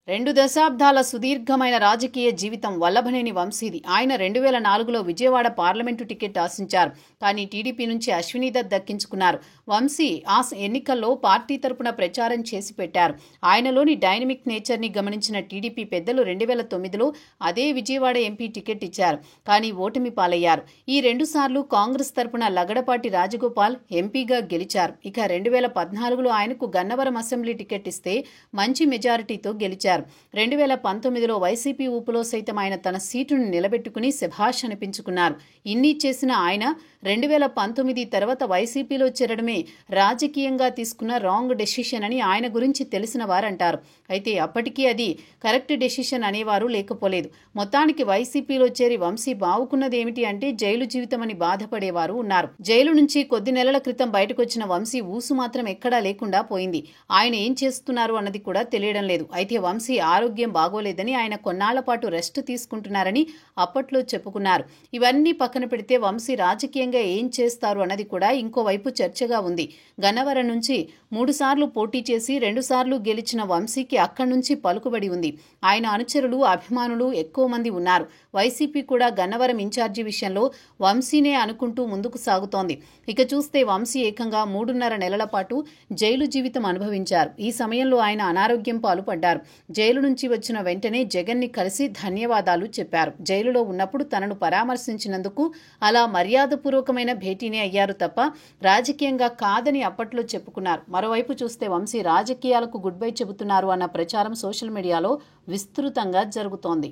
2 దశాబ్దాల సుదీర్ఘమైన రాజకీయ జీవితం వల్లభనేని వంశీది. ఆయన 2004లో విజయవాడ పార్లమెంటు టికెట్ ఆశించారు. కానీ టీడీపీ నుంచి అశ్వినీదత్ దక్కించుకున్నారు. వంశీ ఆ ఎన్నికల్లో పార్టీ తరపున ప్రచారం చేసి పెట్టారు. ఆయనలోని డైనమిక్ నేచర్ని గమనించిన టీడీపీ పెద్దలు 2009లో అదే విజయవాడ ఎంపీ టికెట్ ఇచ్చారు. కానీ ఓటమి పాలయ్యారు. ఈ 2 సార్లు కాంగ్రెస్ తరపున లగడపాటి రాజగోపాల్ ఎంపీగా గెలిచారు. ఇక 2014లో ఆయనకు గన్నవరం అసెంబ్లీ టికెట్ ఇస్తే మంచి మెజారిటీతో గెలిచారు. 2019లో వైసీపీ ఊపులో సైతం ఆయన తన సీటును నిలబెట్టుకుని శభాష్ అనిపించుకున్నారు. ఇన్ని చేసిన ఆయన 2019 తర్వాత వైసీపీలో చేరడమే రాజకీయంగా తీసుకున్న రాంగ్ డెసిషన్ అని ఆయన గురించి తెలిసిన వారంటారు. అయితే అప్పటికీ అది కరెక్ట్ డెసిషన్ అనేవారు లేకపోలేదు. మొత్తానికి వైసీపీలో చేరి వంశీ బావుకున్నదేమిటి అంటే జైలు జీవితం అని బాధపడేవారు ఉన్నారు. జైలు నుంచి కొద్ది నెలల క్రితం బయటకొచ్చిన వంశీ ఊసు మాత్రం ఎక్కడా లేకుండా పోయింది. ఆయన ఏం చేస్తున్నారు అన్నది కూడా తెలియడం లేదు. అయితే వంశీ ఆరోగ్యం బాగోలేదని ఆయన కొన్నాళ్ల పాటు రెస్ట్ తీసుకుంటున్నారని అప్పట్లో చెప్పుకున్నారు. ఇవన్నీ పక్కన పెడితే వంశీ రాజకీయంగా ఏం చేస్తారు అన్నది కూడా ఇంకోవైపు చర్చగా ఉంది. గన్నవరం నుంచి 3 సార్లు పోటీ చేసి 2 సార్లు గెలిచిన వంశీకి అక్కడి నుంచి పలుకుబడి ఉంది. ఆయన అనుచరులు, అభిమానులు ఎక్కువ మంది ఉన్నారు. వైసీపీ కూడా గన్నవరం ఇన్ఛార్జి విషయంలో వంశీనే అనుకుంటూ ముందుకు సాగుతోంది. ఇక చూస్తే వంశీ ఏకంగా 3.5 నెలల పాటు జైలు జీవితం అనుభవించారు. ఈ సమయంలో ఆయన అనారోగ్యం పాల్పడ్డారు. జైలు నుంచి వచ్చిన వెంటనే జగన్ని కలిసి ధన్యవాదాలు చెప్పారు. జైలులో ఉన్నప్పుడు తనను పరామర్శించినందుకు అలా మర్యాదపూర్వకమైన భేటీనే అయ్యారు తప్ప రాజకీయంగా కాదని అప్పట్లో చెప్పుకున్నారు. మరోవైపు చూస్తే వంశీ రాజకీయాలకు గుడ్ బై చెబుతున్నారు అన్న ప్రచారం సోషల్ మీడియాలో విస్తృతంగా జరుగుతోంది.